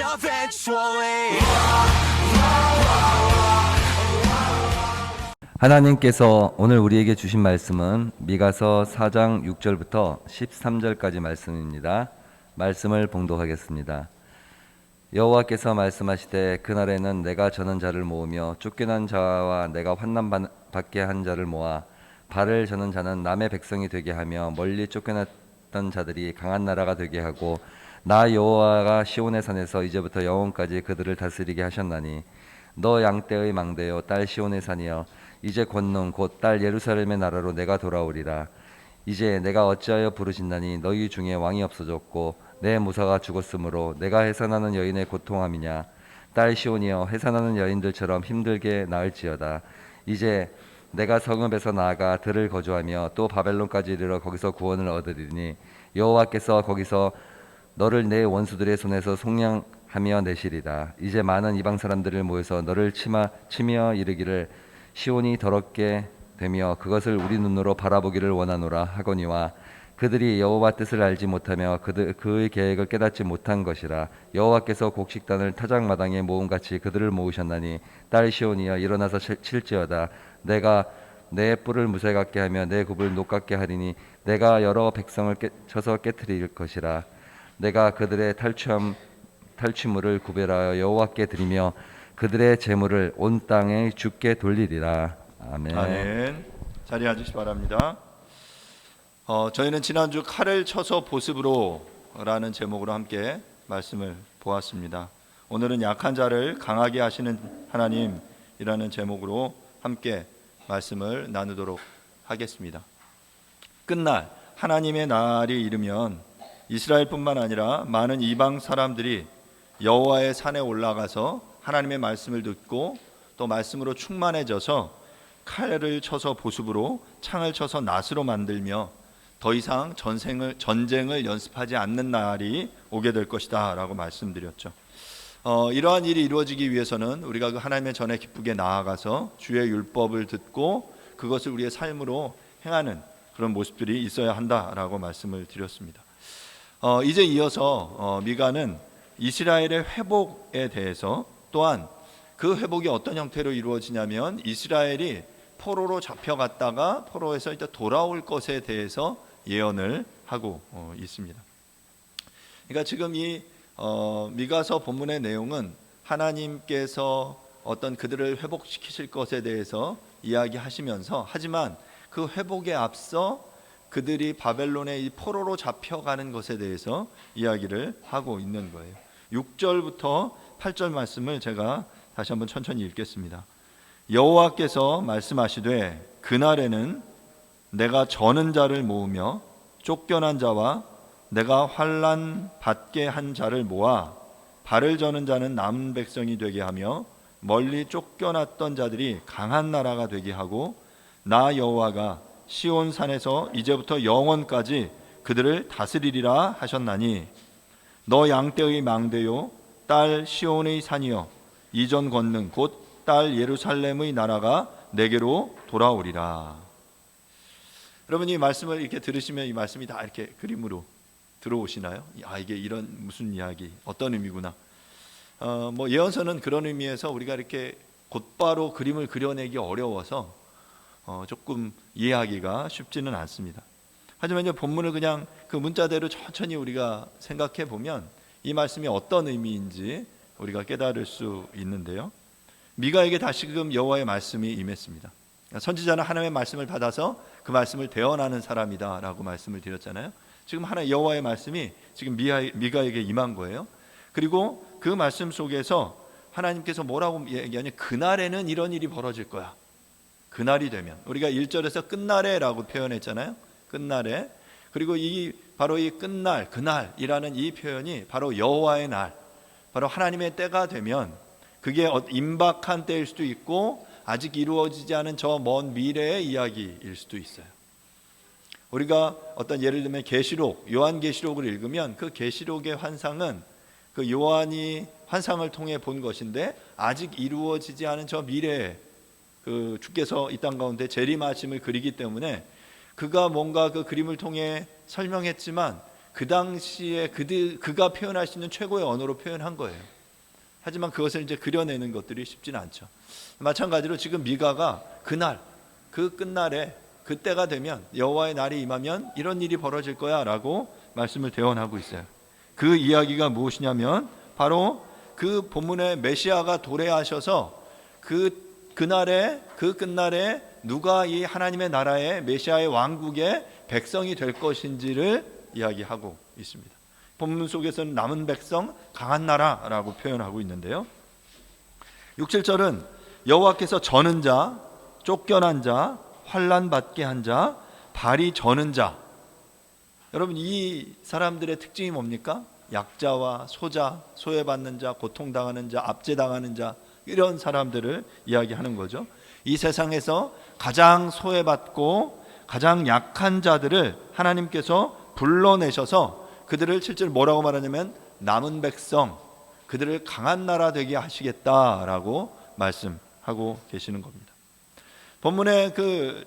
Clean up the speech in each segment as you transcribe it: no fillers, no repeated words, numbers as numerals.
eventually. 하나님께서 오늘 우리에게 주신 말씀은 미가서 4장 6절부터 13절까지 말씀입니다. 말씀을 봉독하겠습니다. 여호와께서 말씀하시되 그날에는 내가 저는 자를 모으며 쫓겨난 자와 내가 환난 받게 한 자를 모아 발을 저는 자는 남의 백성이 되게 하며 멀리 쫓겨났던 자들이 강한 나라가 되게 하고 나 여호와가 시온의 산에서 이제부터 영원까지 그들을 다스리게 하셨나니 너 양떼의 망대요 딸 시온의 산이여 이제 권능 곧 딸 예루살렘의 나라로 내가 돌아오리라. 이제 내가 어찌하여 부르신다니 너희 중에 왕이 없어졌고 내 무사가 죽었으므로 내가 해산하는 여인의 고통함이냐. 딸 시온이여 해산하는 여인들처럼 힘들게 나을지어다. 이제 내가 성읍에서 나아가 들을 거주하며 또 바벨론까지 이르러 거기서 구원을 얻으리니 여호와께서 거기서 너를 내 원수들의 손에서 속량하며 내시리라. 이제 많은 이방 사람들을 모여서 너를 치며 이르기를 시온이 더럽게 되며 그것을 우리 눈으로 바라보기를 원하노라 하거니와 그들이 여호와 뜻을 알지 못하며 그의 계획을 깨닫지 못한 것이라. 여호와께서 곡식단을 타작마당에 모음같이 그들을 모으셨나니 딸 시온이여 일어나서 칠지어다. 내가 내 뿔을 무쇠 같게 하며 내 굽을 녹 같게 하리니 내가 여러 백성을 쳐서 깨트릴 것이라. 내가 그들의 탈취물을 구별하여 여호와께 드리며 그들의 재물을 온 땅에 주께 돌리리라. 아멘. 아멘. 자리에 앉으시기 바랍니다. 저희는 지난주 칼을 쳐서 보습으로 라는 제목으로 함께 말씀을 보았습니다. 오늘은 약한 자를 강하게 하시는 하나님이라는 제목으로 함께 말씀을 나누도록 하겠습니다. 끝날 하나님의 날이 이르면 이스라엘뿐만 아니라 많은 이방 사람들이 여호와의 산에 올라가서 하나님의 말씀을 듣고 또 말씀으로 충만해져서 칼을 쳐서 보습으로 창을 쳐서 낫으로 만들며 더 이상 전쟁을 연습하지 않는 날이 오게 될 것이다 라고 말씀드렸죠. 이러한 일이 이루어지기 위해서는 우리가 그 하나님의 전에 기쁘게 나아가서 주의 율법을 듣고 그것을 우리의 삶으로 행하는 그런 모습들이 있어야 한다라고 말씀을 드렸습니다. 이제 이어서 미가는 이스라엘의 회복에 대해서 또한 그 회복이 어떤 형태로 이루어지냐면 이스라엘이 포로로 잡혀갔다가 포로에서 이제 돌아올 것에 대해서 예언을 하고 있습니다. 그러니까 지금 이 미가서 본문의 내용은 하나님께서 어떤 그들을 회복시키실 것에 대해서 이야기하시면서 하지만 그 회복에 앞서 그들이 바벨론의 이 포로로 잡혀가는 것에 대해서 이야기를 하고 있는 거예요. 6절부터 8절 말씀을 제가 다시 한번 천천히 읽겠습니다. 여호와께서 말씀하시되 그날에는 내가 저는 자를 모으며 쫓겨난 자와 내가 환난 받게 한 자를 모아 발을 저는 자는 남은 백성이 되게 하며 멀리 쫓겨났던 자들이 강한 나라가 되게 하고 나 여호와가 시온 산에서 이제부터 영원까지 그들을 다스리리라 하셨나니 너 양떼의 망대요 딸 시온의 산이여 이전 권능 곧 딸 예루살렘의 나라가 내게로 돌아오리라. 여러분 이 말씀을 이렇게 들으시면 이 말씀이 다 이렇게 그림으로 들어오시나요? 이게 이런 무슨 이야기 어떤 의미구나. 뭐 예언서는 그런 의미에서 우리가 이렇게 곧바로 그림을 그려내기 어려워서 조금 이해하기가 쉽지는 않습니다. 하지만 이제 본문을 그냥 그 문자대로 천천히 우리가 생각해 보면 이 말씀이 어떤 의미인지 우리가 깨달을 수 있는데요. 미가에게 다시금 여호와의 말씀이 임했습니다. 선지자는 하나님의 말씀을 받아서 그 말씀을 대언하는 사람이다라고 말씀을 드렸잖아요. 지금 여호와의 말씀이 지금 미가에게 임한 거예요. 그리고 그 말씀 속에서 하나님께서 뭐라고 얘기하냐? 그날에는 이런 일이 벌어질 거야. 그날이 되면 우리가 1절에서 끝날에라고 표현했잖아요. 끝날에. 그리고 바로 이 끝날, 그날이라는 이 표현이 바로 여호와의 날, 바로 하나님의 때가 되면 그게 임박한 때일 수도 있고 아직 이루어지지 않은 저 먼 미래의 이야기일 수도 있어요. 우리가 어떤 예를 들면 계시록, 요한계시록을 읽으면 그 계시록의 환상은 그 요한이 환상을 통해 본 것인데 아직 이루어지지 않은 저 미래에 그 주께서 이 땅 가운데 재림하심을 그리기 때문에 그가 뭔가 그 그림을 통해 설명했지만 그 당시에 그가 표현할 수 있는 최고의 언어로 표현한 거예요. 하지만 그것을 이제 그려내는 것들이 쉽지는 않죠. 마찬가지로 지금 미가가 그날, 그 끝날에, 그때가 되면, 여호와의 날이 임하면 이런 일이 벌어질 거야 라고 말씀을 대언하고 있어요. 그 이야기가 무엇이냐면 바로 그 본문의 메시아가 도래하셔서 그날에, 그 끝날에 누가 이 하나님의 나라의 메시아의 왕국의 백성이 될 것인지를 이야기하고 있습니다. 본문 속에서는 남은 백성, 강한 나라라고 표현하고 있는데요. 6, 7절은 여호와께서 저는 자, 쫓겨난 자, 환난 받게 한 자, 발이 저는 자. 여러분, 이 사람들의 특징이 뭡니까? 약자와 소자, 소외받는 자, 고통당하는 자, 압제당하는 자, 이런 사람들을 이야기하는 거죠. 이 세상에서 가장 소외받고 가장 약한 자들을 하나님께서 불러내셔서 그들을 실제로 뭐라고 말하냐면 남은 백성, 그들을 강한 나라 되게 하시겠다라고 말씀하고 계시는 겁니다. 본문의 그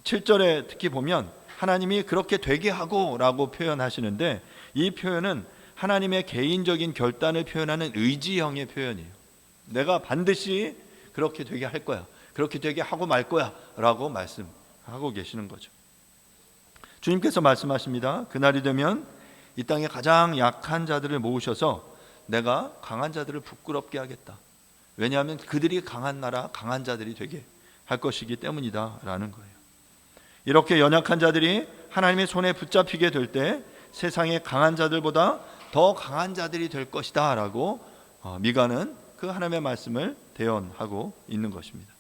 7절에 특히 보면 하나님이 그렇게 되게 하고 라고 표현하시는데, 이 표현은 하나님의 개인적인 결단을 표현하는 의지형의 표현이에요. 내가 반드시 그렇게 되게 할 거야, 그렇게 되게 하고 말 거야 라고 말씀하고 계시는 거죠. 주님께서 말씀하십니다. 그날이 되면 이 땅에 가장 약한 자들을 모으셔서 내가 강한 자들을 부끄럽게 하겠다. 왜냐하면 그들이 강한 나라, 강한 자들이 되게 할 것이기 때문이다 라는 거예요. 이렇게 연약한 자들이 하나님의 손에 붙잡히게 될 때 세상의 강한 자들보다 더 강한 자들이 될 것이다 라고 미가는 그 하나님의 말씀을 대언하고 있는 것입니다.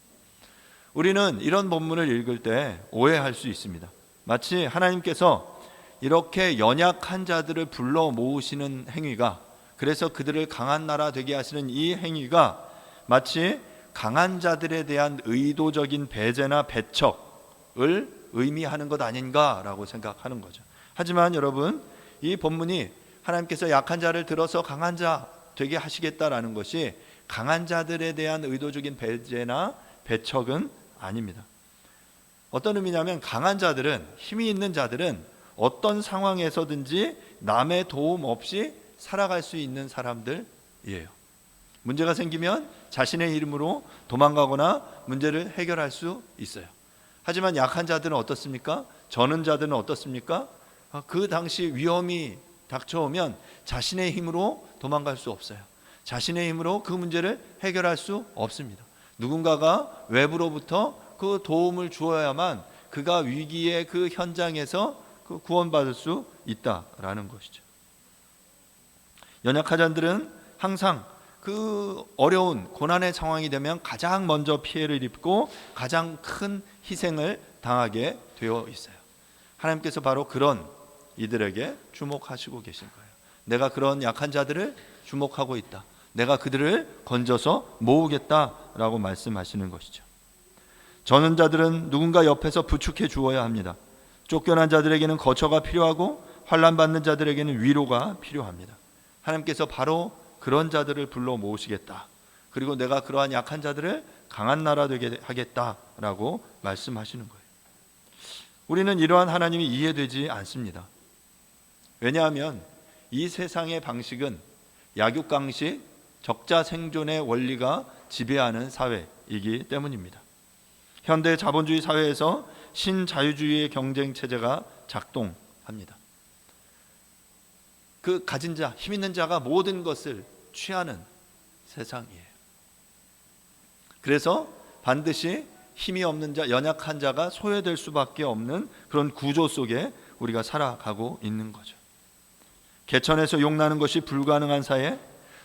우리는 이런 본문을 읽을 때 오해할 수 있습니다. 마치 하나님께서 이렇게 연약한 자들을 불러 모으시는 행위가, 그래서 그들을 강한 나라 되게 하시는 이 행위가 마치 강한 자들에 대한 의도적인 배제나 배척을 의미하는 것 아닌가라고 생각하는 거죠. 하지만 여러분, 이 본문이 하나님께서 약한 자를 들어서 강한 자 되게 하시겠다라는 것이 강한 자들에 대한 의도적인 배제나 배척은 아닙니다. 어떤 의미냐면 강한 자들은, 힘이 있는 자들은 어떤 상황에서든지 남의 도움 없이 살아갈 수 있는 사람들이에요. 문제가 생기면 자신의 힘으로 도망가거나 문제를 해결할 수 있어요. 하지만 약한 자들은 어떻습니까? 저는 자들은 어떻습니까? 그 당시 위험이 닥쳐오면 자신의 힘으로 도망갈 수 없어요. 자신의 힘으로 그 문제를 해결할 수 없습니다. 누군가가 외부로부터 그 도움을 주어야만 그가 위기의 그 현장에서 그 구원받을 수 있다라는 것이죠. 연약한 자들은 항상 그 어려운 고난의 상황이 되면 가장 먼저 피해를 입고 가장 큰 희생을 당하게 되어 있어요. 하나님께서 바로 그런 이들에게 주목하시고 계신 거예요. 내가 그런 약한 자들을 주목하고 있다. 내가 그들을 건져서 모으겠다라고 말씀하시는 것이죠. 저는 자들은 누군가 옆에서 부축해 주어야 합니다. 쫓겨난 자들에게는 거처가 필요하고 환난 받는 자들에게는 위로가 필요합니다. 하나님께서 바로 그런 자들을 불러 모으시겠다. 그리고 내가 그러한 약한 자들을 강한 나라 되게 하겠다라고 말씀하시는 거예요. 우리는 이러한 하나님이 이해되지 않습니다. 왜냐하면 이 세상의 방식은 약육강식, 적자 생존의 원리가 지배하는 사회이기 때문입니다. 현대 자본주의 사회에서 신자유주의의 경쟁 체제가 작동합니다. 그 가진 자, 힘 있는 자가 모든 것을 취하는 세상이에요. 그래서 반드시 힘이 없는 자, 연약한 자가 소외될 수밖에 없는 그런 구조 속에 우리가 살아가고 있는 거죠. 개천에서 용나는 것이 불가능한 사회,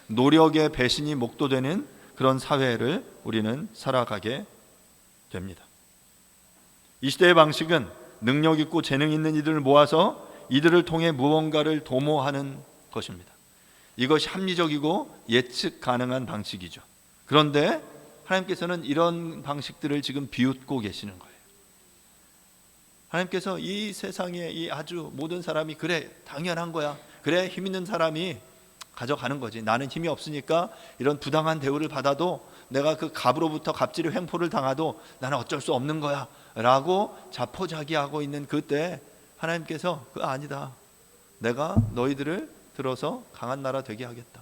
노력의 배신이 목도되는 그런 사회를 우리는 살아가게 됩니다. 이 시대의 방식은 능력 있고 재능 있는 이들을 모아서 이들을 통해 무언가를 도모하는 것입니다. 이것이 합리적이고 예측 가능한 방식이죠. 그런데 하나님께서는 이런 방식들을 지금 비웃고 계시는 거예요. 하나님께서 이 세상에 이 아주 모든 사람이 그래 당연한 거야, 그래 힘 있는 사람이 가져가는 거지, 나는 힘이 없으니까 이런 부당한 대우를 받아도 내가 그 갑으로부터 갑질의 횡포를 당하도 나는 어쩔 수 없는 거야 라고 자포자기하고 있는 그때 하나님께서 아니다, 내가 너희들을 들어서 강한 나라 되게 하겠다.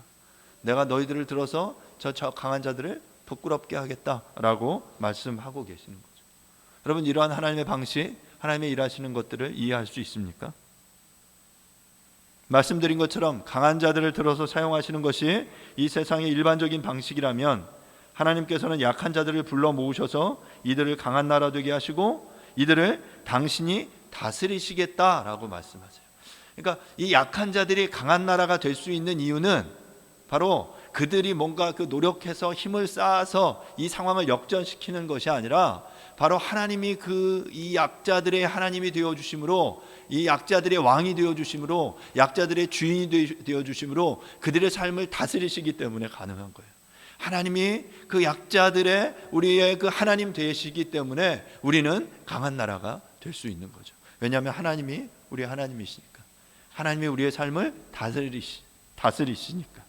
내가 너희들을 들어서 저 강한 자들을 부끄럽게 하겠다라고 말씀하고 계시는 거죠. 여러분, 이러한 하나님의 방식, 하나님의 일하시는 것들을 이해할 수 있습니까? 말씀드린 것처럼 강한 자들을 들어서 사용하시는 것이 이 세상의 일반적인 방식이라면, 하나님께서는 약한 자들을 불러 모으셔서 이들을 강한 나라 되게 하시고 이들을 당신이 다스리시겠다라고 말씀하세요. 그러니까 이 약한 자들이 강한 나라가 될 수 있는 이유는 바로 그들이 뭔가 노력해서 힘을 쌓아서 이 상황을 역전시키는 것이 아니라, 바로 하나님이 이 약자들의 하나님이 되어 주심으로, 이 약자들의 왕이 되어 주심으로, 약자들의 주인이 되어 주심으로 그들의 삶을 다스리시기 때문에 가능한 거예요. 하나님이 그 약자들의 우리의 그 하나님 되시기 때문에 우리는 강한 나라가 될 수 있는 거죠. 왜냐하면 하나님이 우리의 하나님이시니까, 하나님이 우리의 삶을 다스리시니까.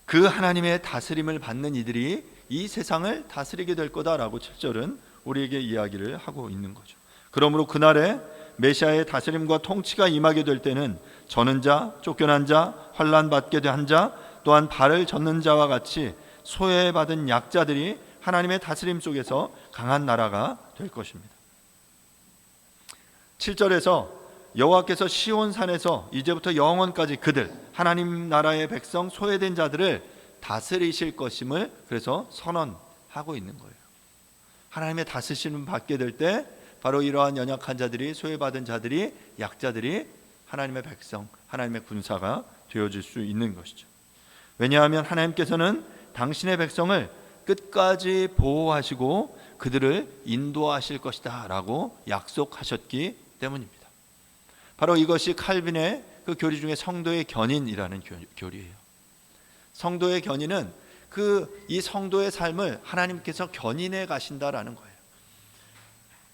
그 하나님의 다스림을 받는 이들이 이 세상을 다스리게 될 거다라고 7절은 우리에게 이야기를 하고 있는 거죠. 그러므로 그날에 메시아의 다스림과 통치가 임하게 될 때는 저는 자, 쫓겨난 자, 환난 받게 된 자, 또한 발을 젓는 자와 같이 소외받은 약자들이 하나님의 다스림 속에서 강한 나라가 될 것입니다. 7절에서 여호와께서 시온산에서 이제부터 영원까지 그들, 하나님 나라의 백성, 소외된 자들을 다스리실 것임을 그래서 선언하고 있는 거예요. 하나님의 다스림을 받게 될 때 바로 이러한 연약한 자들이, 소외받은 자들이, 약자들이 하나님의 백성, 하나님의 군사가 되어질 수 있는 것이죠. 왜냐하면 하나님께서는 당신의 백성을 끝까지 보호하시고 그들을 인도하실 것이다 라고 약속하셨기 때문입니다. 바로 이것이 칼빈의 그 교리 중에 성도의 견인이라는 교리예요. 성도의 견인은 이 성도의 삶을 하나님께서 견인해 가신다라는 거예요.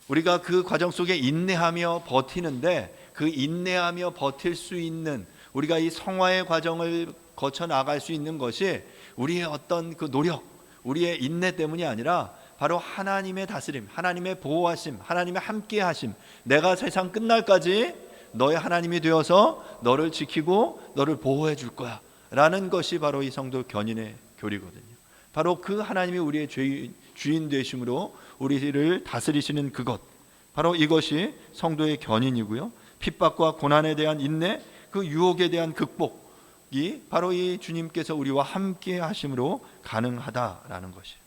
우리가 그 과정 속에 인내하며 버티는데, 그 인내하며 버틸 수 있는, 우리가 이 성화의 과정을 거쳐 나갈 수 있는 것이 우리의 어떤 그 노력, 우리의 인내 때문이 아니라 바로 하나님의 다스림, 하나님의 보호하심, 하나님의 함께하심, 내가 세상 끝날까지 너의 하나님이 되어서 너를 지키고 너를 보호해 줄 거야 라는 것이 바로 이 성도 견인의 교리거든요. 바로 그 하나님이 우리의 주인 되심으로 우리를 다스리시는 그것, 바로 이것이 성도의 견인이고요. 핍박과 고난에 대한 인내, 그 유혹에 대한 극복이 바로 이 주님께서 우리와 함께 하심으로 가능하다라는 것이에요.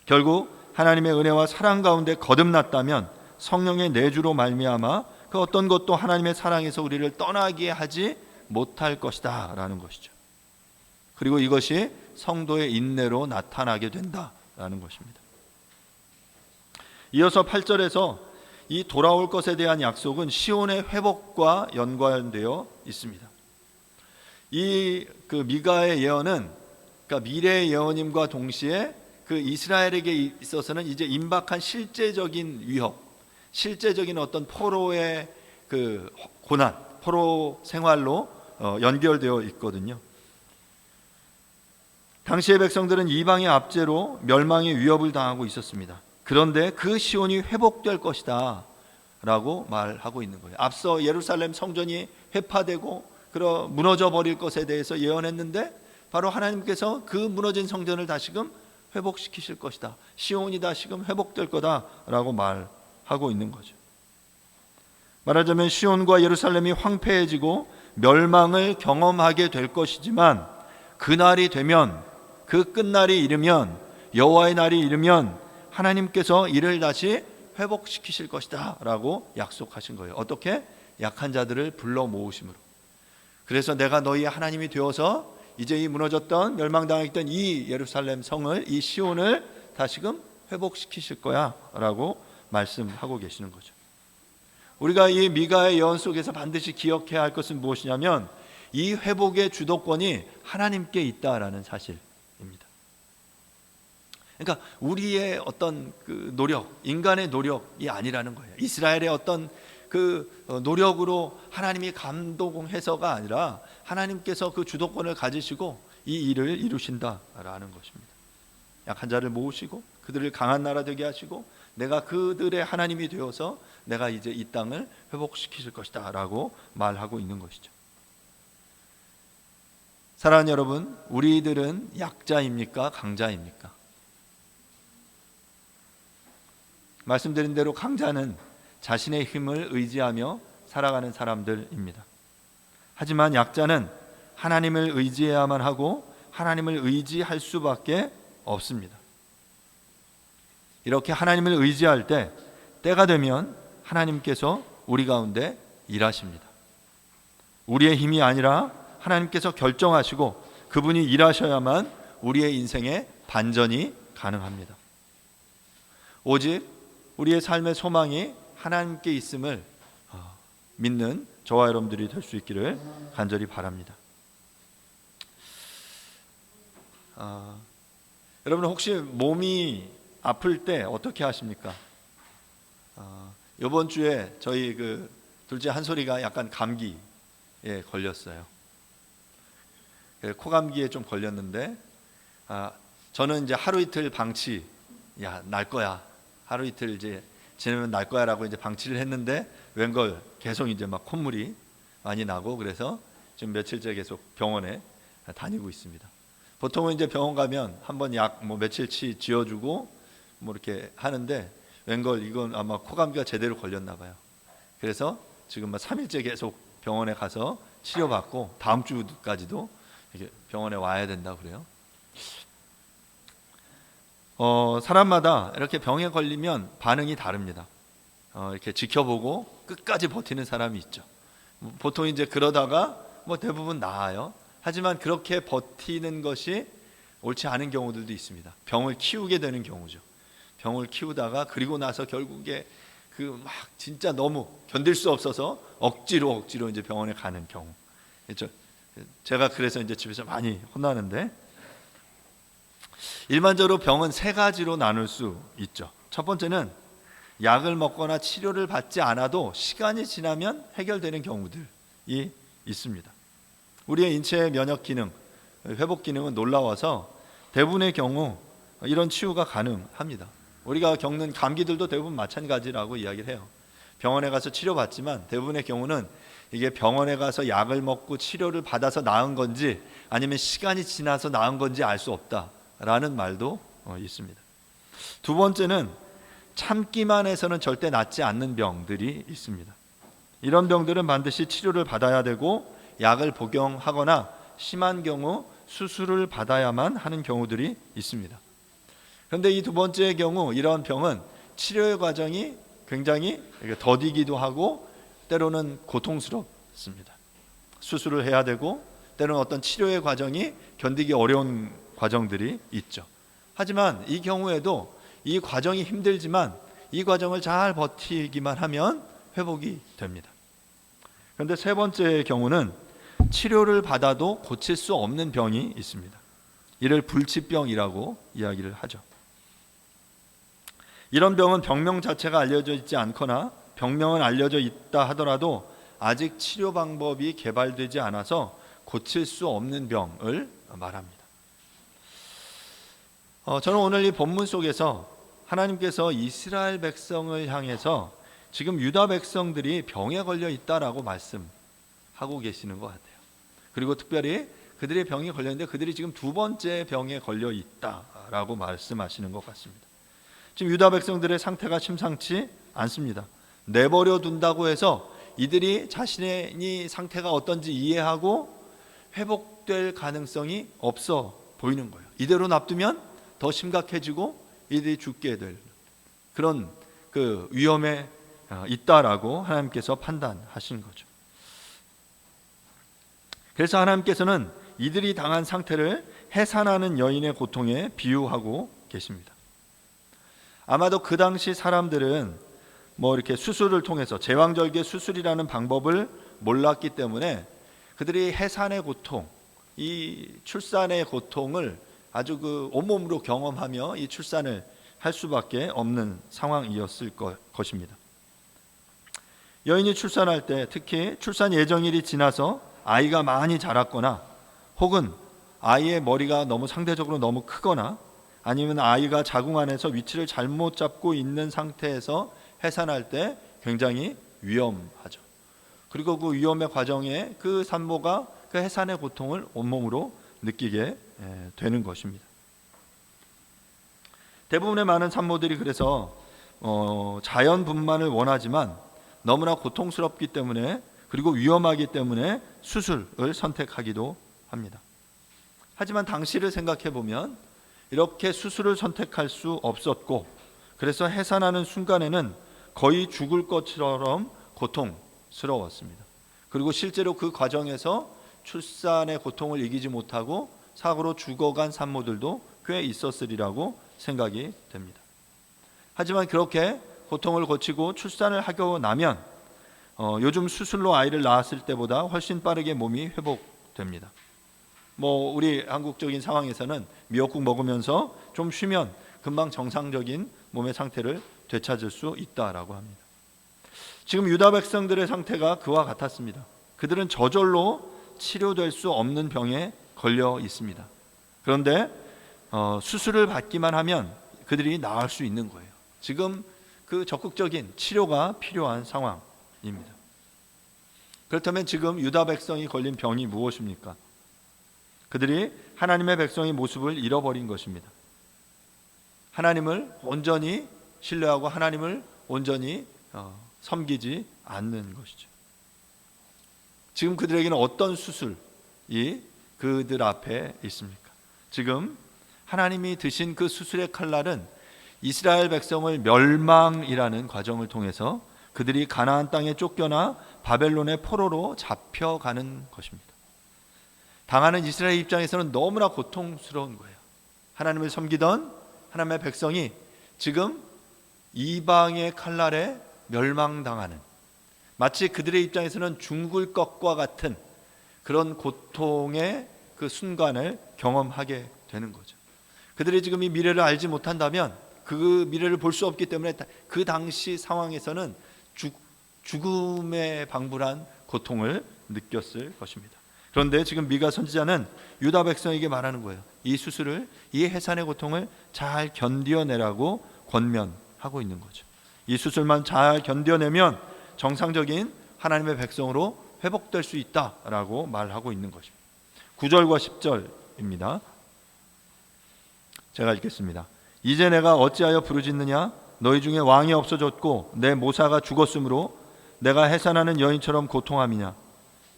결국 하나님의 은혜와 사랑 가운데 거듭났다면 성령의 내주로 말미암아 그 어떤 것도 하나님의 사랑에서 우리를 떠나게 하지 못할 것이다 라는 것이죠. 그리고 이것이 성도의 인내로 나타나게 된다라는 것입니다. 이어서 8절에서 이 돌아올 것에 대한 약속은 시온의 회복과 연관되어 있습니다. 이 미가의 예언은, 그러니까 미래의 예언임과 동시에 그 이스라엘에게 있어서는 이제 임박한 실제적인 위협, 실제적인 어떤 포로의 그 고난, 포로 생활로 연결되어 있거든요. 당시의 백성들은 이방의 압제로 멸망의 위협을 당하고 있었습니다. 그런데 그 시온이 회복될 것이다 라고 말하고 있는 거예요. 앞서 예루살렘 성전이 회파되고 무너져 버릴 것에 대해서 예언했는데, 바로 하나님께서 그 무너진 성전을 다시금 회복시키실 것이다, 시온이 다시금 회복될 거다라고 말하고 있는 거죠. 말하자면 시온과 예루살렘이 황폐해지고 멸망을 경험하게 될 것이지만, 그날이 되면, 그 끝날이 이르면, 여호와의 날이 이르면 하나님께서 이를 다시 회복시키실 것이다 라고 약속하신 거예요. 어떻게? 약한 자들을 불러 모으심으로. 그래서 내가 너희의 하나님이 되어서 이제 이 무너졌던, 멸망당했던 이 예루살렘 성을, 이 시온을 다시금 회복시키실 거야 라고 말씀하고 계시는 거죠. 우리가 이 미가의 예언 속에서 반드시 기억해야 할 것은 무엇이냐면, 이 회복의 주도권이 하나님께 있다라는 사실입니다. 그러니까 우리의 어떤 그 노력, 인간의 노력이 아니라는 거예요. 이스라엘의 어떤 그 노력으로 하나님이 감동해서가 아니라 하나님께서 그 주도권을 가지시고 이 일을 이루신다라는 것입니다. 약한 자를 모으시고 그들을 강한 나라 되게 하시고 내가 그들의 하나님이 되어서 내가 이제 이 땅을 회복시킬 것이다 라고 말하고 있는 것이죠. 사랑하는 여러분, 우리들은 약자입니까? 강자입니까? 말씀드린 대로 강자는 자신의 힘을 의지하며 살아가는 사람들입니다. 하지만 약자는 하나님을 의지해야만 하고 하나님을 의지할 수밖에 없습니다. 이렇게 하나님을 의지할 때 때가 되면 하나님께서 우리 가운데 일하십니다. 우리의 힘이 아니라 하나님께서 결정하시고 그분이 일하셔야만 우리의 인생에 반전이 가능합니다. 오직 우리의 삶의 소망이 하나님께 있음을 믿는 저와 여러분들이 될 수 있기를 간절히 바랍니다. 여러분 혹시 몸이 아플 때 어떻게 하십니까? 이번 주에 저희 그 둘째 한솔이가 약간 감기에 걸렸어요. 코감기에 좀 걸렸는데 저는 이제 하루 이틀 방치, 날 거야. 하루 이틀 이제 지내면 날 거야라고 이제 방치를 했는데 웬걸 계속 이제 막 콧물이 많이 나고 그래서 지금 며칠째 계속 병원에 다니고 있습니다. 보통은 이제 병원 가면 한번 약 뭐 며칠치 지어주고 뭐 이렇게 하는데 웬걸 이건 아마 코감기가 제대로 걸렸나 봐요. 그래서 지금 막 3일째 계속 병원에 가서 치료받고 다음 주까지도 이렇게 병원에 와야 된다고 그래요. 사람마다 이렇게 병에 걸리면 반응이 다릅니다. 이렇게 지켜보고 끝까지 버티는 사람이 있죠. 보통 이제 그러다가 뭐 대부분 나아요. 하지만 그렇게 버티는 것이 옳지 않은 경우들도 있습니다. 병을 키우게 되는 경우죠. 병을 키우다가 그리고 나서 결국에 그 막 진짜 너무 견딜 수 없어서 억지로 이제 병원에 가는 경우. 그렇죠? 제가 그래서 이제 집에서 많이 혼나는데 일반적으로 병은 세 가지로 나눌 수 있죠. 첫 번째는 약을 먹거나 치료를 받지 않아도 시간이 지나면 해결되는 경우들이 있습니다. 우리의 인체의 면역 기능, 회복 기능은 놀라워서 대부분의 경우 이런 치유가 가능합니다. 우리가 겪는 감기들도 대부분 마찬가지라고 이야기를 해요. 병원에 가서 치료받지만 대부분의 경우는 이게 병원에 가서 약을 먹고 치료를 받아서 나은 건지 아니면 시간이 지나서 나은 건지 알 수 없다라는 말도 있습니다. 두 번째는 참기만 해서는 절대 낫지 않는 병들이 있습니다. 이런 병들은 반드시 치료를 받아야 되고 약을 복용하거나 심한 경우 수술을 받아야만 하는 경우들이 있습니다. 그런데 이 두 번째의 경우 이런 병은 치료의 과정이 굉장히 더디기도 하고 때로는 고통스럽습니다. 수술을 해야 되고 때로는 어떤 치료의 과정이 견디기 어려운 과정들이 있죠. 하지만 이 경우에도 이 과정이 힘들지만 이 과정을 잘 버티기만 하면 회복이 됩니다. 그런데 세 번째의 경우는 치료를 받아도 고칠 수 없는 병이 있습니다. 이를 불치병이라고 이야기를 하죠. 이런 병은 병명 자체가 알려져 있지 않거나 병명은 알려져 있다 하더라도 아직 치료 방법이 개발되지 않아서 고칠 수 없는 병을 말합니다. 저는 오늘 이 본문 속에서 하나님께서 이스라엘 백성을 향해서 지금 유다 백성들이 병에 걸려 있다라고 말씀하고 계시는 것 같아요. 그리고 특별히 그들의 병이 걸렸는데 그들이 지금 두 번째 병에 걸려 있다라고 말씀하시는 것 같습니다. 지금 유다 백성들의 상태가 심상치 않습니다. 내버려 둔다고 해서 이들이 자신의 상태가 어떤지 이해하고 회복될 가능성이 없어 보이는 거예요. 이대로 놔두면 더 심각해지고 이들이 죽게 될 그런 그 위험에 있다라고 하나님께서 판단하신 거죠. 그래서 하나님께서는 이들이 당한 상태를 해산하는 여인의 고통에 비유하고 계십니다. 아마도 그 당시 사람들은 뭐 이렇게 수술을 통해서 제왕절개 수술이라는 방법을 몰랐기 때문에 그들이 해산의 고통, 이 출산의 고통을 아주 그 온몸으로 경험하며 이 출산을 할 수밖에 없는 상황이었을 것입니다. 여인이 출산할 때 특히 출산 예정일이 지나서 아이가 많이 자랐거나 혹은 아이의 머리가 상대적으로 너무 크거나 아니면 아이가 자궁 안에서 위치를 잘못 잡고 있는 상태에서 해산할 때 굉장히 위험하죠. 그리고 그 위험의 과정에 그 산모가 그 해산의 고통을 온몸으로 느끼게 되는 것입니다. 대부분의 많은 산모들이 그래서 자연분만을 원하지만 너무나 고통스럽기 때문에, 그리고 위험하기 때문에 수술을 선택하기도 합니다. 하지만 당시를 생각해 보면 이렇게 수술을 선택할 수 없었고, 그래서 해산하는 순간에는 거의 죽을 것처럼 고통스러웠습니다. 그리고 실제로 그 과정에서 출산의 고통을 이기지 못하고 사고로 죽어간 산모들도 꽤 있었으리라고 생각이 됩니다. 하지만 그렇게 고통을 거치고 출산을 하고 나면 요즘 수술로 아이를 낳았을 때보다 훨씬 빠르게 몸이 회복됩니다. 우리 한국적인 상황에서는 미역국 먹으면서 좀 쉬면 금방 정상적인 몸의 상태를 되찾을 수 있다라고 합니다. 지금 유다 백성들의 상태가 그와 같았습니다. 그들은 저절로 치료될 수 없는 병에 걸려 있습니다. 그런데 수술을 받기만 하면 그들이 나을 수 있는 거예요. 지금 그 적극적인 치료가 필요한 상황입니다. 그렇다면 지금 유다 백성이 걸린 병이 무엇입니까? 그들이 하나님의 백성의 모습을 잃어버린 것입니다. 하나님을 온전히 신뢰하고 하나님을 온전히 섬기지 않는 것이죠. 지금 그들에게는 어떤 수술이 그들 앞에 있습니까? 지금 하나님이 드신 그 수술의 칼날은 이스라엘 백성을 멸망이라는 과정을 통해서 그들이 가나안 땅에 쫓겨나 바벨론의 포로로 잡혀가는 것입니다. 당하는 이스라엘 입장에서는 너무나 고통스러운 거예요. 하나님을 섬기던 하나님의 백성이 지금 이방의 칼날에 멸망당하는, 마치 그들의 입장에서는 죽을 것과 같은 그런 고통의 그 순간을 경험하게 되는 거죠. 그들이 지금 이 미래를 알지 못한다면, 그 미래를 볼 수 없기 때문에 그 당시 상황에서는 죽음에 방불한 고통을 느꼈을 것입니다. 그런데 지금 미가 선지자는 유다 백성에게 말하는 거예요. 이 수술을, 이 해산의 고통을 잘 견뎌내라고 권면하고 있는 거죠. 이 수술만 잘 견뎌내면 정상적인 하나님의 백성으로 회복될 수 있다라고 말하고 있는 것입니다. 9절과 10절입니다. 제가 읽겠습니다. 이제 내가 어찌하여 부르짖느냐? 너희 중에 왕이 없어졌고 내 모사가 죽었으므로 내가 해산하는 여인처럼 고통함이냐?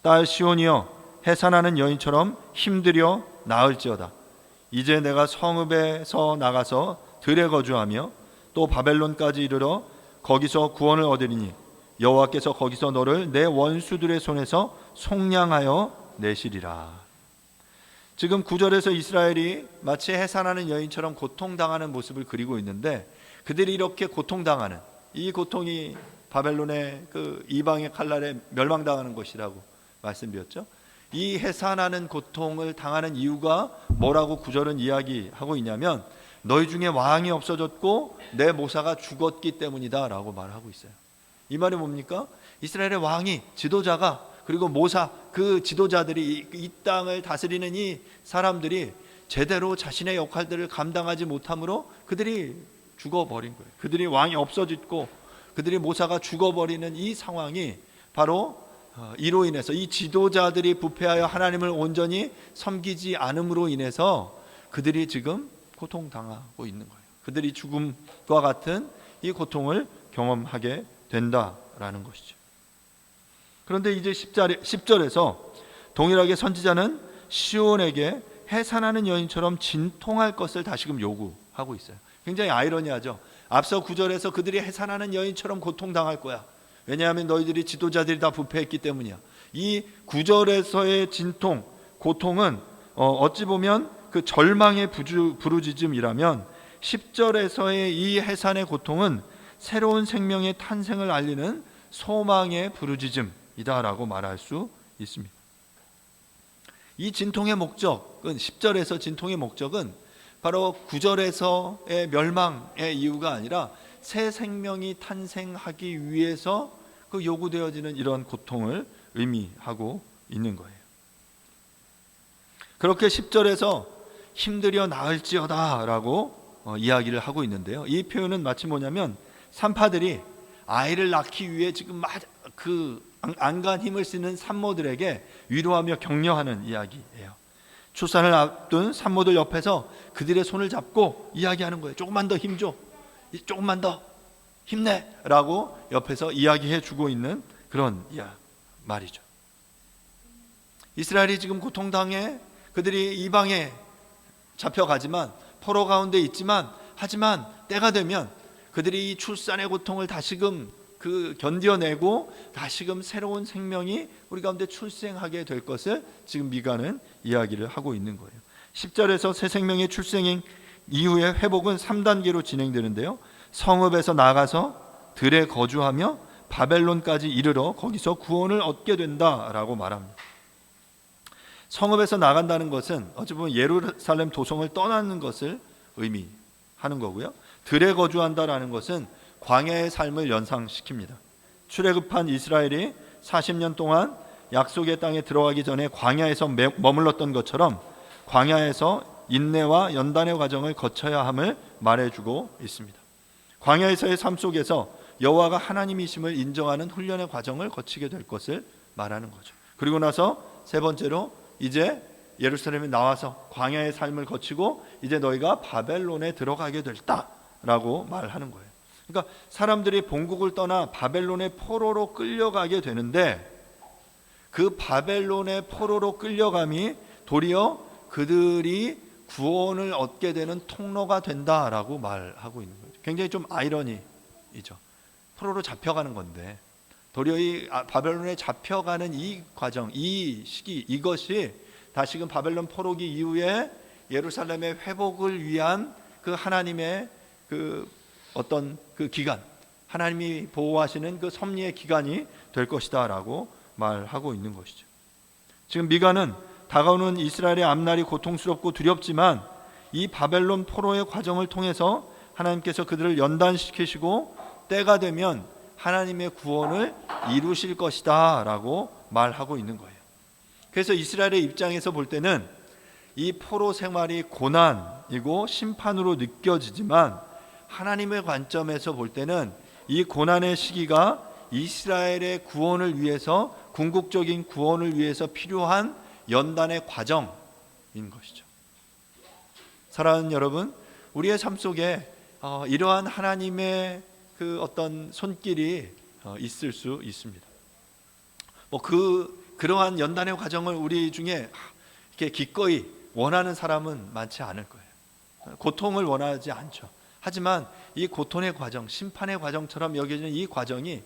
딸 시온이여, 해산하는 여인처럼 힘들여 나을지어다. 이제 내가 성읍에서 나가서 들에 거주하며 또 바벨론까지 이르러 거기서 구원을 얻으리니 여호와께서 거기서 너를 내 원수들의 손에서 속량하여 내시리라. 지금 9절에서 이스라엘이 마치 해산하는 여인처럼 고통당하는 모습을 그리고 있는데, 그들이 이렇게 고통당하는 이 고통이 바벨론의 그 이방의 칼날에 멸망당하는 것이라고 말씀드렸죠. 이 해산하는 고통을 당하는 이유가 뭐라고 9절은 이야기하고 있냐면, 너희 중에 왕이 없어졌고 내 모사가 죽었기 때문이다 라고 말하고 있어요. 이 말이 뭡니까? 이스라엘의 왕이, 지도자가, 그리고 모사, 그 지도자들이, 이 땅을 다스리는 이 사람들이 제대로 자신의 역할들을 감당하지 못함으로 그들이 죽어버린 거예요. 그들이 왕이 없어졌고 그들이 모사가 죽어버리는 이 상황이 바로 이로 인해서, 이 지도자들이 부패하여 하나님을 온전히 섬기지 않음으로 인해서 그들이 지금 고통당하고 있는 거예요. 그들이 죽음과 같은 이 고통을 경험하게 된다라는 것이죠. 그런데 이제 10절에서 동일하게 선지자는 시온에게 해산하는 여인처럼 진통할 것을 다시금 요구하고 있어요. 굉장히 아이러니하죠. 앞서 9절에서 그들이 해산하는 여인처럼 고통당할 거야. 왜냐하면 너희들이 지도자들이 다 부패했기 때문이야. 이 9절에서의 진통, 고통은 어찌 보면 그 절망의 부르짖음이라면 10절에서의 이 해산의 고통은 새로운 생명의 탄생을 알리는 소망의 부르짖음이다라고 말할 수 있습니다. 이 진통의 목적은, 10절에서 진통의 목적은 바로 9절에서의 멸망의 이유가 아니라 새 생명이 탄생하기 위해서 그 요구되어지는 이런 고통을 의미하고 있는 거예요. 그렇게 10절에서 힘들여 나을지어다라고 이야기를 하고 있는데요. 이 표현은 마치 뭐냐면 산파들이 아이를 낳기 위해 지금 그 안간 힘을 쓰는 산모들에게 위로하며 격려하는 이야기예요. 출산을 앞둔 산모들 옆에서 그들의 손을 잡고 이야기하는 거예요. 조금만 더 힘줘, 조금만 더 힘내라고 옆에서 이야기해 주고 있는 그런 말이죠. 이스라엘이 지금 고통당해 그들이 이방에 잡혀가지만 포로 가운데 있지만, 하지만 때가 되면 그들이 이 출산의 고통을 다시금 견뎌내고 다시금 새로운 생명이 우리 가운데 출생하게 될 것을 지금 미가는 이야기를 하고 있는 거예요. 10절에서 새 생명의 출생 이후의 회복은 3단계로 진행되는데요. 성읍에서 나가서 들에 거주하며 바벨론까지 이르러 거기서 구원을 얻게 된다라고 말합니다. 성읍에서 나간다는 것은 어찌 보면 예루살렘 도성을 떠나는 것을 의미하는 거고요. 들에 거주한다라는 것은 광야의 삶을 연상시킵니다. 출애굽한 이스라엘이 40년 동안 약속의 땅에 들어가기 전에 광야에서 머물렀던 것처럼 광야에서 인내와 연단의 과정을 거쳐야 함을 말해주고 있습니다. 광야에서의 삶 속에서 여호와가 하나님이심을 인정하는 훈련의 과정을 거치게 될 것을 말하는 거죠. 그리고 나서 세 번째로 이제 예루살렘에 나와서 광야의 삶을 거치고 이제 너희가 바벨론에 들어가게 됐다라고 말하는 거예요. 그러니까 사람들이 본국을 떠나 바벨론의 포로로 끌려가게 되는데, 그 바벨론의 포로로 끌려감이 도리어 그들이 구원을 얻게 되는 통로가 된다라고 말하고 있는 거죠. 굉장히 좀 아이러니이죠. 포로로 잡혀가는 건데 도리어 이 바벨론에 잡혀가는 이 과정, 이 시기, 이것이 다시금 바벨론 포로기 이후에 예루살렘의 회복을 위한 그 하나님의 어떤 기간, 하나님이 보호하시는 그 섭리의 기간이 될 것이다라고 말하고 있는 것이죠. 지금 미가는 다가오는 이스라엘의 앞날이 고통스럽고 두렵지만 이 바벨론 포로의 과정을 통해서 하나님께서 그들을 연단시키시고 때가 되면 하나님의 구원을 이루실 것이다 라고 말하고 있는 거예요. 그래서 이스라엘의 입장에서 볼 때는 이 포로 생활이 고난이고 심판으로 느껴지지만 하나님의 관점에서 볼 때는 이 고난의 시기가 이스라엘의 구원을 위해서, 궁극적인 구원을 위해서 필요한 연단의 과정인 것이죠. 사랑하는 여러분, 우리의 삶 속에 이러한 하나님의 그 어떤 손길이 있을 수 있습니다. 그러한 연단의 과정을 우리 중에 이렇게 기꺼이 원하는 사람은 많지 않을 거예요. 고통을 원하지 않죠. 하지만 이 고통의 과정, 심판의 과정처럼 여겨지는 이 과정이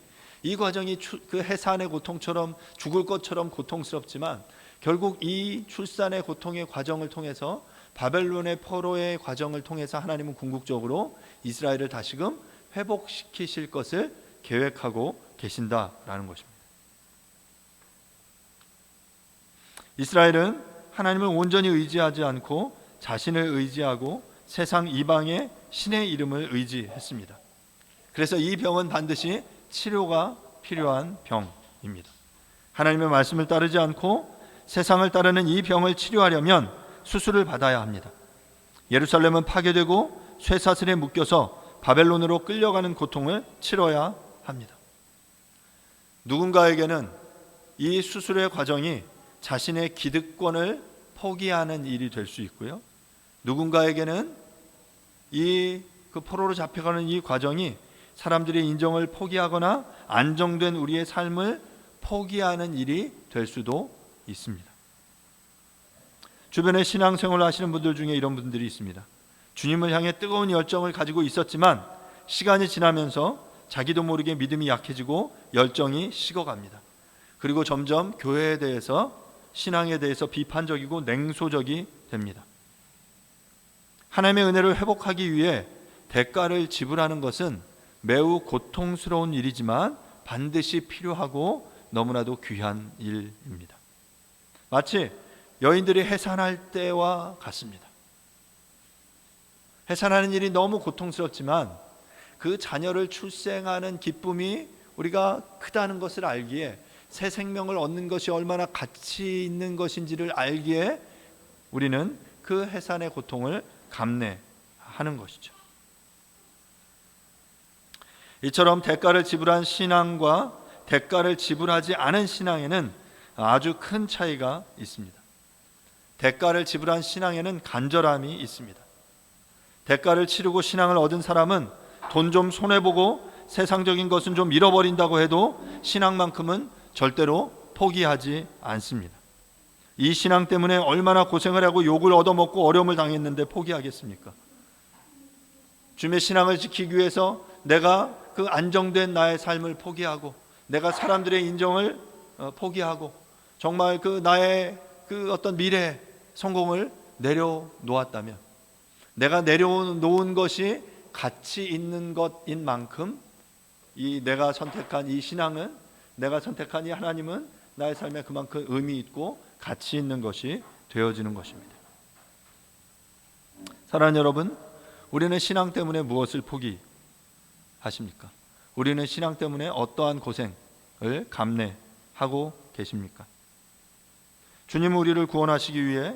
그 해산의 고통처럼, 죽을 것처럼 고통스럽지만 결국 이 출산의 고통의 과정을 통해서, 바벨론의 포로의 과정을 통해서 하나님은 궁극적으로 이스라엘을 다시금 회복시키실 것을 계획하고 계신다라는 것입니다. 이스라엘은 하나님을 온전히 의지하지 않고 자신을 의지하고 세상 이방의 신의 이름을 의지했습니다. 그래서 이 병은 반드시 치료가 필요한 병입니다. 하나님의 말씀을 따르지 않고 세상을 따르는 이 병을 치료하려면 수술을 받아야 합니다. 예루살렘은 파괴되고 쇠사슬에 묶여서 바벨론으로 끌려가는 고통을 치러야 합니다. 누군가에게는 이 수술의 과정이 자신의 기득권을 포기하는 일이 될 수 있고요. 누군가에게는 그 포로로 잡혀가는 이 과정이 사람들의 인정을 포기하거나 안정된 우리의 삶을 포기하는 일이 될 수도 있습니다. 주변에 신앙생활을 하시는 분들 중에 이런 분들이 있습니다. 주님을 향해 뜨거운 열정을 가지고 있었지만 시간이 지나면서 자기도 모르게 믿음이 약해지고 열정이 식어갑니다. 그리고 점점 교회에 대해서, 신앙에 대해서 비판적이고 냉소적이 됩니다. 하나님의 은혜를 회복하기 위해 대가를 지불하는 것은 매우 고통스러운 일이지만 반드시 필요하고 너무나도 귀한 일입니다. 마치 여인들이 해산할 때와 같습니다. 해산하는 일이 너무 고통스럽지만 그 자녀를 출생하는 기쁨이 우리가 크다는 것을 알기에, 새 생명을 얻는 것이 얼마나 가치 있는 것인지를 알기에 우리는 그 해산의 고통을 감내하는 것이죠. 이처럼 대가를 지불한 신앙과 대가를 지불하지 않은 신앙에는 아주 큰 차이가 있습니다. 대가를 지불한 신앙에는 간절함이 있습니다. 대가를 치르고 신앙을 얻은 사람은 돈 좀 손해보고 세상적인 것은 좀 잃어버린다고 해도 신앙만큼은 절대로 포기하지 않습니다. 이 신앙 때문에 얼마나 고생을 하고 욕을 얻어먹고 어려움을 당했는데 포기하겠습니까? 주님의 신앙을 지키기 위해서 내가 그 안정된 나의 삶을 포기하고 내가 사람들의 인정을 포기하고 정말 그 나의 그 어떤 미래 성공을 내려놓았다면, 내가 내려놓은 것이 가치 있는 것인 만큼 이 내가 선택한 이 신앙은, 내가 선택한 이 하나님은 나의 삶에 그만큼 의미 있고 가치 있는 것이 되어지는 것입니다. 사랑하는 여러분, 우리는 신앙 때문에 무엇을 포기하십니까? 우리는 신앙 때문에 어떠한 고생을 감내하고 계십니까? 주님은 우리를 구원하시기 위해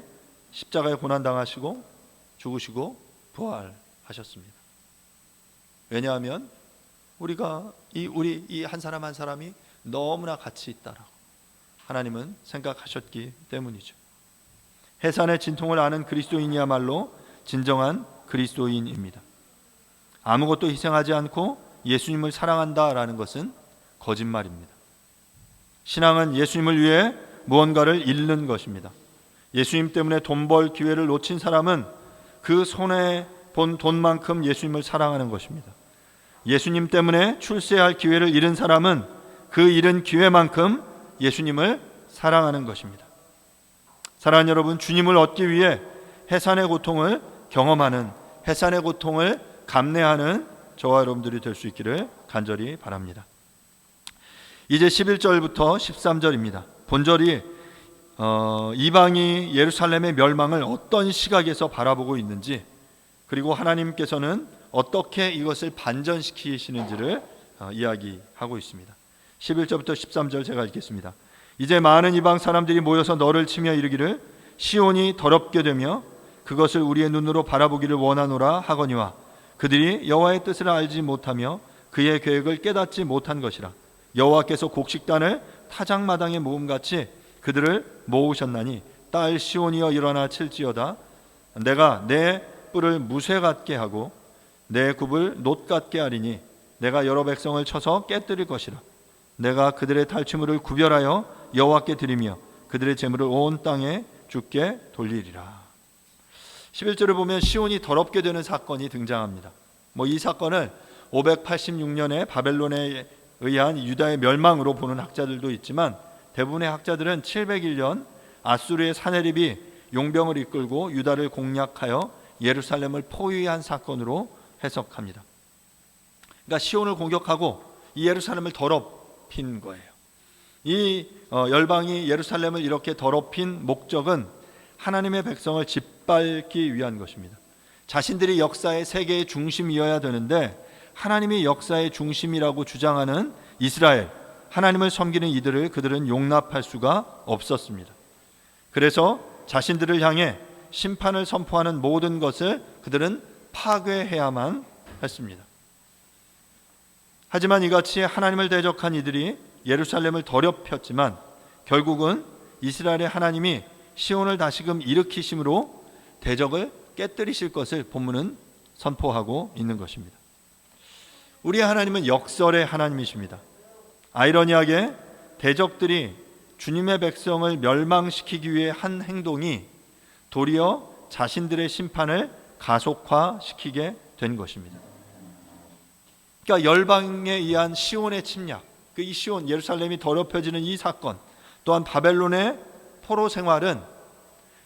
십자가에 고난당하시고 죽으시고 부활하셨습니다. 왜냐하면 우리가 우리 이 한 사람 한 사람이 너무나 가치 있다라고 하나님은 생각하셨기 때문이죠. 해산의 진통을 아는 그리스도인이야말로 진정한 그리스도인입니다. 아무것도 희생하지 않고 예수님을 사랑한다라는 것은 거짓말입니다. 신앙은 예수님을 위해 무언가를 잃는 것입니다. 예수님 때문에 돈 벌 기회를 놓친 사람은 그 손에 본 돈만큼 예수님을 사랑하는 것입니다. 예수님 때문에 출세할 기회를 잃은 사람은 그 잃은 기회만큼 예수님을 사랑하는 것입니다. 사랑하는 여러분, 주님을 얻기 위해 해산의 고통을 경험하는, 해산의 고통을 감내하는 저와 여러분들이 될 수 있기를 간절히 바랍니다. 이제 11절부터 13절입니다. 본절이 이방이 예루살렘의 멸망을 어떤 시각에서 바라보고 있는지, 그리고 하나님께서는 어떻게 이것을 반전시키시는지를 이야기하고 있습니다. 11절부터 13절 제가 읽겠습니다. 이제 많은 이방 사람들이 모여서 너를 치며 이르기를 시온이 더럽게 되며 그것을 우리의 눈으로 바라보기를 원하노라 하거니와 그들이 여호와의 뜻을 알지 못하며 그의 계획을 깨닫지 못한 것이라. 여호와께서 곡식단을 타작마당에 모음같이 그들을 모으셨나니 딸 시온이여 일어나 칠지어다. 내가 내 뿔을 무쇠 같게 하고 내 굽을 놋 같게 하리니 내가 여러 백성을 쳐서 깨뜨릴 것이라. 내가 그들의 탈취물을 구별하여 여호와께 드리며 그들의 재물을 온 땅에 주께 돌리리라. 11절을 보면 시온이 더럽게 되는 사건이 등장합니다. 이 사건을 586년에 바벨론에 의한 유다의 멸망으로 보는 학자들도 있지만 대부분의 학자들은 701년 아수르의 사네립이 용병을 이끌고 유다를 공략하여 예루살렘을 포위한 사건으로 해석합니다. 그러니까 시온을 공격하고 이 예루살렘을 더럽힌 거예요. 이 열방이 예루살렘을 이렇게 더럽힌 목적은 하나님의 백성을 짓밟기 위한 것입니다. 자신들이 역사의 세계의 중심이어야 되는데 하나님이 역사의 중심이라고 주장하는 이스라엘, 하나님을 섬기는 이들을 그들은 용납할 수가 없었습니다. 그래서 자신들을 향해 심판을 선포하는 모든 것을 그들은 파괴해야만 했습니다. 하지만 이같이 하나님을 대적한 이들이 예루살렘을 더럽혔지만 결국은 이스라엘의 하나님이 시온을 다시금 일으키심으로 대적을 깨뜨리실 것을 본문은 선포하고 있는 것입니다. 우리의 하나님은 역설의 하나님이십니다. 아이러니하게 대적들이 주님의 백성을 멸망시키기 위해 한 행동이 도리어 자신들의 심판을 가속화시키게 된 것입니다. 그러니까 열방에 의한 시온의 침략, 이 시온 예루살렘이 더럽혀지는 이 사건, 또한 바벨론의 포로 생활은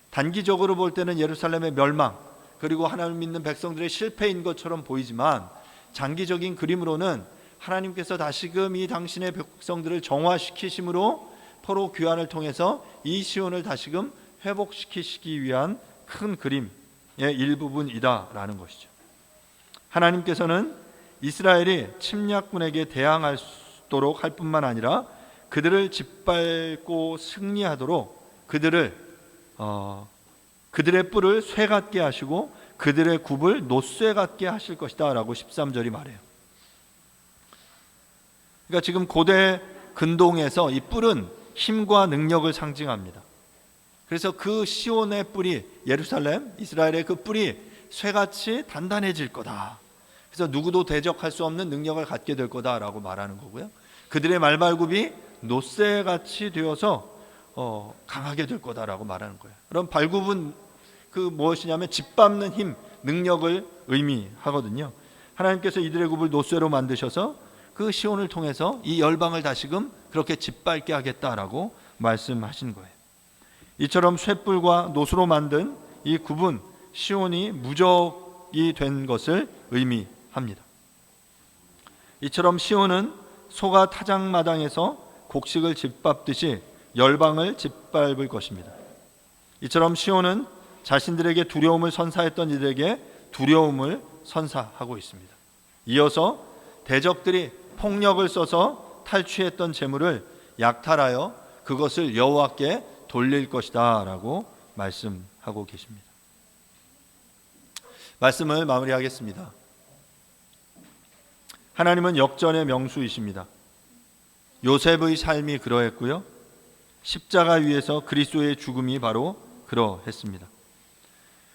단기적으로 볼 때는 예루살렘의 멸망, 그리고 하나님을 믿는 백성들의 실패인 것처럼 보이지만 장기적인 그림으로는 하나님께서 다시금 이 당신의 백성들을 정화시키심으로 포로 귀환을 통해서 이 시온을 다시금 회복시키시기 위한 큰 그림의 일부분이다라는 것이죠. 하나님께서는 이스라엘이 침략군에게 대항하도록 할 뿐만 아니라 그들을 짓밟고 승리하도록 그들을 그들의 뿔을 쇠 같게 하시고 그들의 굽을 노쇠 같게 하실 것이다 라고 13절이 말해요. 그러니까 지금 고대 근동에서 이 뿔은 힘과 능력을 상징합니다. 그래서 그 시온의 뿔이, 예루살렘, 이스라엘의 그 뿔이 쇠같이 단단해질 거다. 그래서 누구도 대적할 수 없는 능력을 갖게 될 거다라고 말하는 거고요. 그들의 말발굽이 노쇠같이 되어서 강하게 될 거다라고 말하는 거예요. 그럼 발굽은 그 무엇이냐면 짓밟는 힘, 능력을 의미하거든요. 하나님께서 이들의 굽을 노쇠로 만드셔서 그 시온을 통해서 이 열방을 다시금 그렇게 짓밟게 하겠다라고 말씀하신 거예요. 이처럼 쇠뿔과 노수로 만든 이 굽은 시온이 무적이 된 것을 의미합니다. 이처럼 시온은 소가 타작마당에서 곡식을 짓밟듯이 열방을 짓밟을 것입니다. 이처럼 시온은 자신들에게 두려움을 선사했던 이들에게 두려움을 선사하고 있습니다. 이어서 대적들이 폭력을 써서 탈취했던 재물을 약탈하여 그것을 여호와께 돌릴 것이다 라고 말씀하고 계십니다. 말씀을 마무리하겠습니다. 하나님은 역전의 명수이십니다. 요셉의 삶이 그러했고요, 십자가 위에서 그리스도의 죽음이 바로 그러했습니다.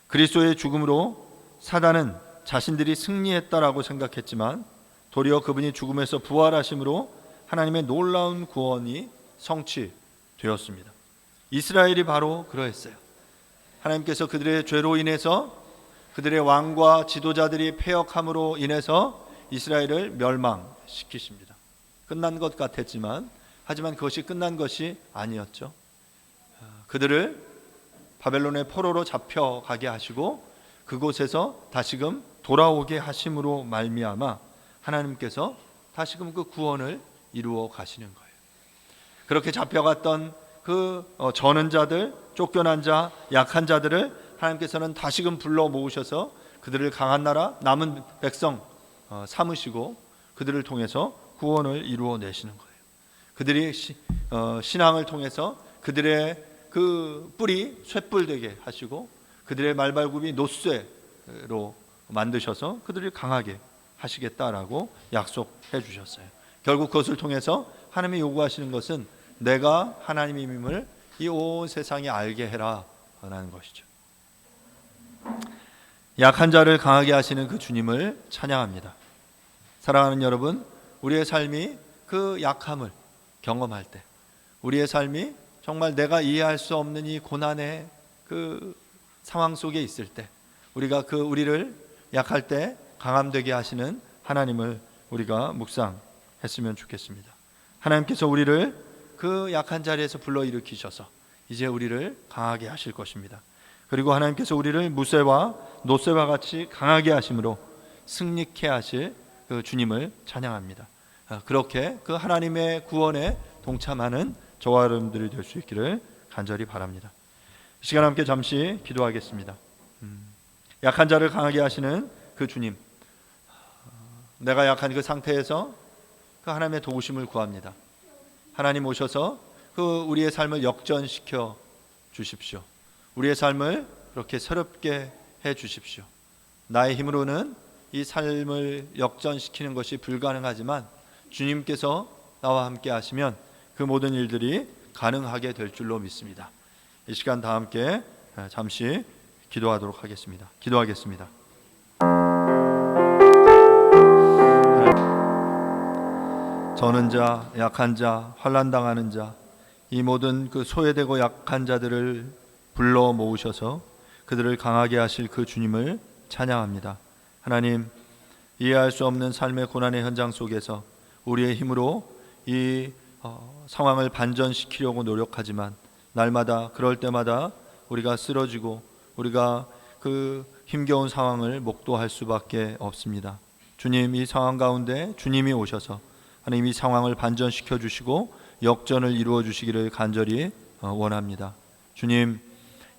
그리스도의 죽음으로 사단은 자신들이 승리했다라고 생각했지만 도리어 그분이 죽음에서 부활하심으로 하나님의 놀라운 구원이 성취되었습니다. 이스라엘이 바로 그러했어요. 하나님께서 그들의 죄로 인해서, 그들의 왕과 지도자들이 패역함으로 인해서 이스라엘을 멸망시키십니다. 끝난 것 같았지만, 하지만 그것이 끝난 것이 아니었죠. 그들을 바벨론의 포로로 잡혀가게 하시고 그곳에서 다시금 돌아오게 하심으로 말미암아 하나님께서 다시금 그 구원을 이루어 가시는 거예요. 그렇게 잡혀갔던 그 저는 자들, 쫓겨난 자, 약한 자들을 하나님께서는 다시금 불러 모으셔서 그들을 강한 나라, 남은 백성 삼으시고 그들을 통해서 구원을 이루어 내시는 거예요. 그들이 신앙을 통해서 그들의 그 뿔이 쇠뿔 되게 하시고 그들의 말발굽이 노쇠로 만드셔서 그들을 강하게 하시겠다라고 약속해 주셨어요. 결국 그것을 통해서 하나님이 요구하시는 것은 내가 하나님임을 이 온 세상이 알게 해라 라는 것이죠. 약한 자를 강하게 하시는 그 주님을 찬양합니다. 사랑하는 여러분, 우리의 삶이 그 약함을 경험할 때, 우리의 삶이 정말 내가 이해할 수 없는 이 고난의 그 상황 속에 있을 때, 우리가 그 우리를 약할 때 강함되게 하시는 하나님을 우리가 묵상했으면 좋겠습니다. 하나님께서 우리를 그 약한 자리에서 불러일으키셔서 이제 우리를 강하게 하실 것입니다. 그리고 하나님께서 우리를 무쇠와 노쇠와 같이 강하게 하심으로 승리케 하실 그 주님을 찬양합니다. 그렇게 그 하나님의 구원에 동참하는 저와 여러분들이 될 수 있기를 간절히 바랍니다. 이 시간 함께 잠시 기도하겠습니다. 약한 자를 강하게 하시는 그 주님, 내가 약한 그 상태에서 그 하나님의 도우심을 구합니다. 하나님 오셔서 그 우리의 삶을 역전시켜 주십시오. 우리의 삶을 그렇게 새롭게 해 주십시오. 나의 힘으로는 이 삶을 역전시키는 것이 불가능하지만 주님께서 나와 함께 하시면 그 모든 일들이 가능하게 될 줄로 믿습니다. 이 시간 다 함께 잠시 기도하도록 하겠습니다. 기도하겠습니다. 저는 자, 약한 자, 환난당하는 자, 이 모든 그 소외되고 약한 자들을 불러 모으셔서 그들을 강하게 하실 그 주님을 찬양합니다. 하나님, 이해할 수 없는 삶의 고난의 현장 속에서 우리의 힘으로 이 상황을 반전시키려고 노력하지만 날마다 그럴 때마다 우리가 쓰러지고 우리가 그 힘겨운 상황을 목도할 수밖에 없습니다. 주님, 이 상황 가운데 주님이 오셔서 하나님 이 상황을 반전시켜 주시고 역전을 이루어 주시기를 간절히 원합니다. 주님,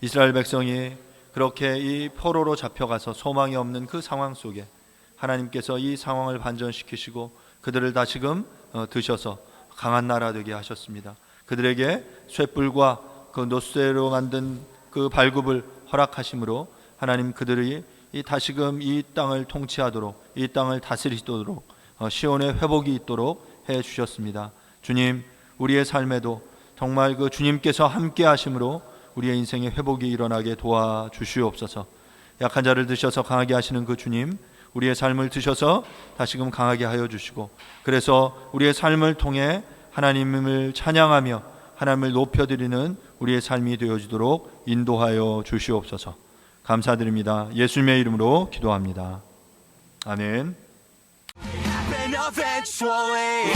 이스라엘 백성이 그렇게 이 포로로 잡혀가서 소망이 없는 그 상황 속에 하나님께서 이 상황을 반전시키시고 그들을 다시금 드셔서 강한 나라 되게 하셨습니다. 그들에게 쇠뿔과 그 노쇠로 만든 그 발굽을 허락하심으로 하나님 그들이 다시금 이 땅을 통치하도록, 이 땅을 다스리도록 시온의 회복이 있도록 해 주셨습니다. 주님, 우리의 삶에도 정말 그 주님께서 함께 하심으로 우리의 인생의 회복이 일어나게 도와주시옵소서. 약한 자를 드셔서 강하게 하시는 그 주님, 우리의 삶을 드셔서 다시금 강하게 하여 주시고, 그래서 우리의 삶을 통해 하나님을 찬양하며 하나님을 높여드리는 우리의 삶이 되어지도록 인도하여 주시옵소서. 감사드립니다. 예수님의 이름으로 기도합니다. 아멘. Eventually